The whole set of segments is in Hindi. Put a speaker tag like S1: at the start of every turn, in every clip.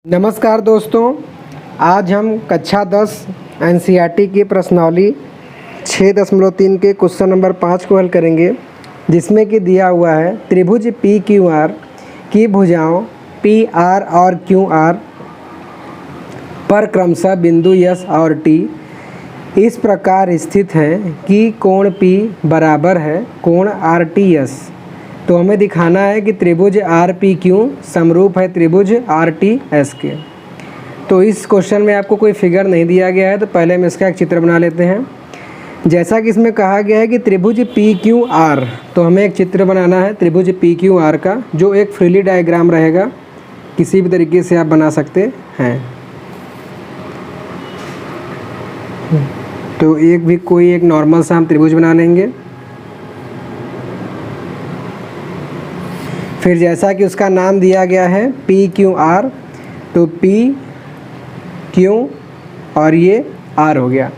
S1: नमस्कार दोस्तों, आज हम कक्षा 10 एनसीईआरटी की प्रश्नावली 6.3 के क्वेश्चन नंबर 5 को हल करेंगे, जिसमें कि दिया हुआ है त्रिभुज पी क्यू आर की भुजाओं पी आर और क्यू आर पर क्रमशः बिंदु यस और टी इस प्रकार स्थित है कि कोण पी बराबर है कोण आर टी एस। तो हमें दिखाना है कि त्रिभुज आर पी क्यू समरूप है त्रिभुज आर टी एस के। तो इस क्वेश्चन में आपको कोई फिगर नहीं दिया गया है, तो पहले हम इसका एक चित्र बना लेते हैं। जैसा कि इसमें कहा गया है कि त्रिभुज पी क्यू आर, तो हमें एक चित्र बनाना है त्रिभुज पी क्यू आर का, जो एक फ्रीली डायग्राम रहेगा, किसी भी तरीके से आप बना सकते हैं। तो कोई एक नॉर्मल सा हम त्रिभुज बना लेंगे। फिर जैसा कि उसका नाम दिया गया है पी क्यू आर, तो पी क्यू और ये आर हो गया।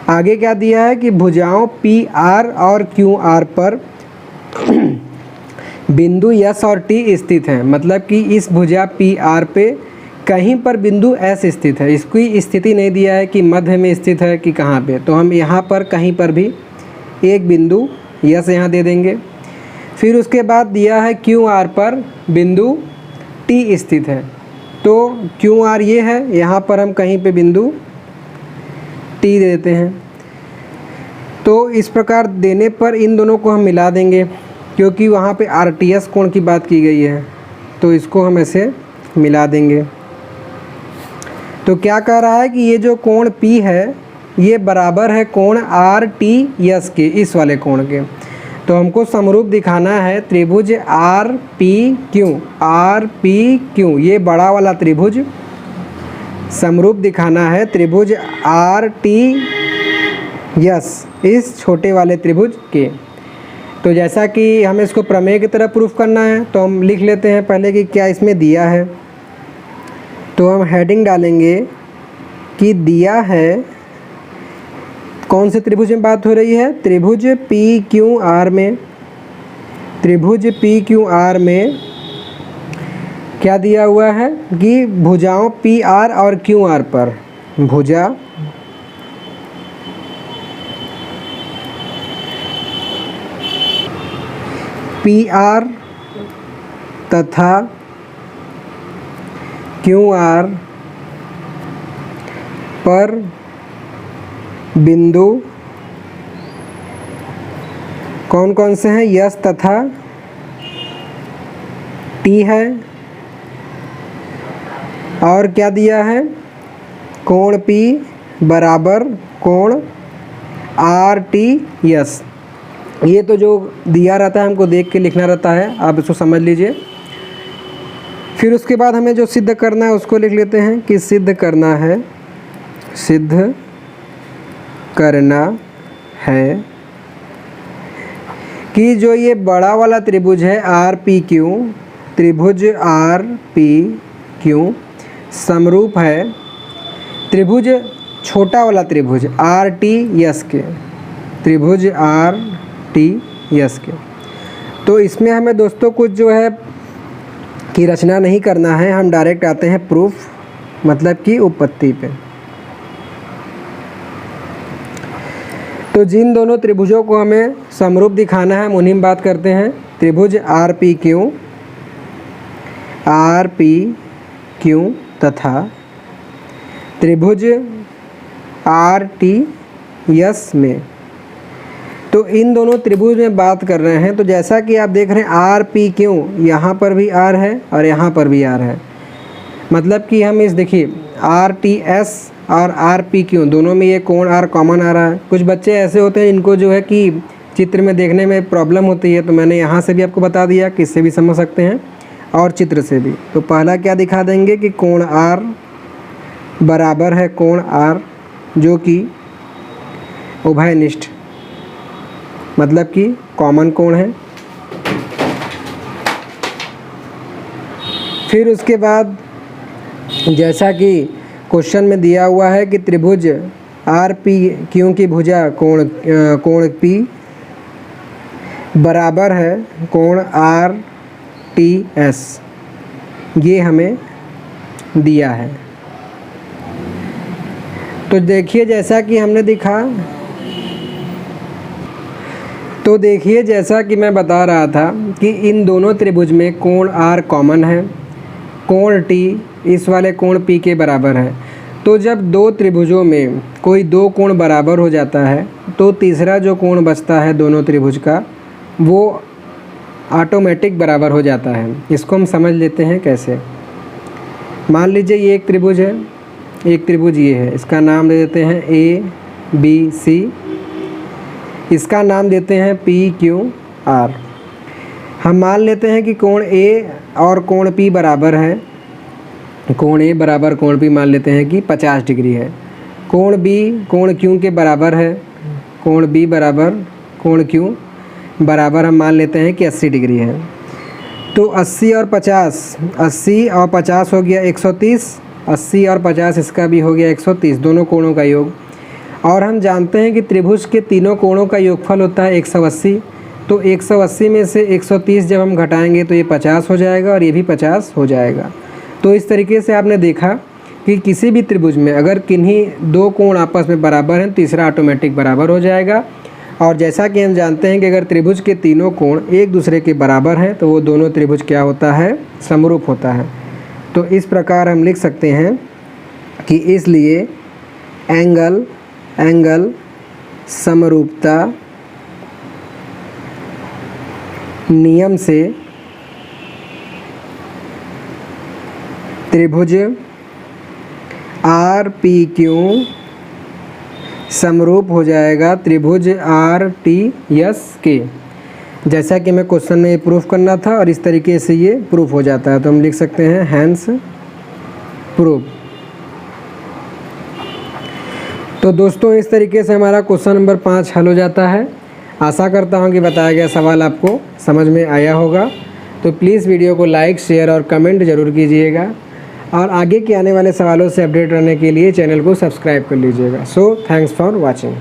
S1: आगे क्या दिया है कि भुजाओं पी आर और क्यू आर पर बिंदु यस और टी स्थित हैं। मतलब कि इस भुजा पी आर पे कहीं पर बिंदु एस स्थित है। इसकी स्थिति नहीं दिया है कि मध्य में स्थित है कि कहाँ पे, तो हम यहाँ पर कहीं पर भी एक बिंदु यस यहाँ दे देंगे। फिर उसके बाद दिया है क्यू आर पर बिंदु टी स्थित है, तो क्यू आर ये है, यहाँ पर हम कहीं पे बिंदु टी दे देते हैं। तो इस प्रकार देने पर इन दोनों को हम मिला देंगे, क्योंकि वहाँ पे आर टी एस कोण की बात की गई है, तो इसको हम ऐसे मिला देंगे। तो क्या कह रहा है कि ये जो कोण P है ये बराबर है कोण आर टी एस के, इस वाले कोण के। तो हमको समरूप दिखाना है त्रिभुज आर पी क्यू, ये बड़ा वाला त्रिभुज समरूप दिखाना है त्रिभुज आर टी एस, इस छोटे वाले त्रिभुज के। तो जैसा कि हमें इसको प्रमेय की तरह प्रूफ करना है, तो हम लिख लेते हैं पहले कि क्या इसमें दिया है। तो हम हेडिंग डालेंगे कि दिया है, कौन से त्रिभुज में बात हो रही है, त्रिभुज पी क्यू आर में। त्रिभुज पी क्यू आर में क्या दिया हुआ है कि भुजाओं पी आर और क्यू आर पर भुजा पी आर तथा क्यू आर पर बिंदु कौन कौन से हैं, यस तथा टी है। और क्या दिया है, कोण P बराबर कोण आर टी एस। ये तो जो दिया रहता है हमको देख के लिखना रहता है, आप इसको समझ लीजिए। फिर उसके बाद हमें जो सिद्ध करना है उसको लिख लेते हैं कि सिद्ध करना है कि जो ये बड़ा वाला त्रिभुज है आर पी क्यू, त्रिभुज आर पी क्यू समरूप है त्रिभुज छोटा वाला त्रिभुज आर टी एस के, त्रिभुज आर टी एस के। तो इसमें हमें दोस्तों कुछ जो है कि रचना नहीं करना है, हम डायरेक्ट आते हैं प्रूफ, मतलब कि उत्पत्ति पे। तो जिन दोनों त्रिभुजों को हमें समरूप दिखाना है, हम उन्हीं में बात करते हैं। त्रिभुज आर पी क्यू तथा त्रिभुज आर टी एस में। तो इन दोनों त्रिभुज में बात कर रहे हैं। तो जैसा कि आप देख रहे हैं आर पी क्यू, यहाँ पर भी आर है और यहाँ पर भी आर है। मतलब कि हम इस देखिए आर टी एस और आर पी क्यू दोनों में ये कोण आर कॉमन आ रहा है। कुछ बच्चे ऐसे होते हैं इनको जो है कि चित्र में देखने में प्रॉब्लम होती है, तो मैंने यहाँ से भी आपको बता दिया कि इससे भी समझ सकते हैं और चित्र से भी। तो पहला क्या दिखा देंगे कि कोण आर बराबर है कोण आर, जो कि उभयनिष्ठ, मतलब कि कॉमन कोण है। फिर उसके बाद जैसा कि क्वेश्चन में दिया हुआ है कि त्रिभुज आर पी क्यू की भुजा कोण पी बराबर है कोण आर टी एस, ये हमें दिया है। तो देखिए जैसा कि हमने जैसा कि मैं बता रहा था कि इन दोनों त्रिभुज में कोण R कॉमन है, कोण T इस वाले कोण P के बराबर है। तो जब दो त्रिभुजों में कोई दो कोण बराबर हो जाता है तो तीसरा जो कोण बचता है दोनों त्रिभुज का वो ऑटोमेटिक बराबर हो जाता है। इसको हम समझ लेते हैं कैसे। मान लीजिए ये एक त्रिभुज है, एक त्रिभुज ये है, इसका नाम दे देते हैं ABC, इसका नाम देते हैं PQR। हम मान लेते हैं कि कोण A और कोण P बराबर है। कोण A बराबर कोण P मान लेते हैं कि 50 डिग्री है। कोण B कोण Q के बराबर है। कोण B बराबर कोण Q बराबर हम मान लेते हैं कि 80 डिग्री है। तो 80 और 50 हो गया 130, 80 और 50 इसका भी हो गया 130, दोनों कोणों का योग। और हम जानते हैं कि त्रिभुज के तीनों कोणों का योगफल होता है 180। तो 180 में से 130 जब हम घटाएंगे तो ये 50 हो जाएगा और ये भी 50 हो जाएगा। तो इस तरीके से आपने देखा कि किसी भी त्रिभुज में अगर किन्हीं दो कोण आपस में बराबर हैं, तीसरा ऑटोमेटिक बराबर हो जाएगा। और जैसा कि हम जानते हैं कि अगर त्रिभुज के तीनों कोण एक दूसरे के बराबर हैं तो वो दोनों त्रिभुज क्या होता है, समरूप होता है। तो इस प्रकार हम लिख सकते हैं कि इसलिए एंगल समरूपता नियम से त्रिभुज RPQ समरूप हो जाएगा त्रिभुज RTS के। जैसा कि मैं क्वेश्चन में ये प्रूफ करना था और इस तरीके से ये प्रूफ हो जाता है। तो हम लिख सकते हैं हैंस प्रूफ। तो दोस्तों इस तरीके से हमारा क्वेश्चन नंबर 5 हल हो जाता है। आशा करता हूँ कि बताया गया सवाल आपको समझ में आया होगा। तो प्लीज़ वीडियो को लाइक, शेयर और कमेंट ज़रूर कीजिएगा और आगे के आने वाले सवालों से अपडेट रहने के लिए चैनल को सब्सक्राइब कर लीजिएगा। So thanks for watching.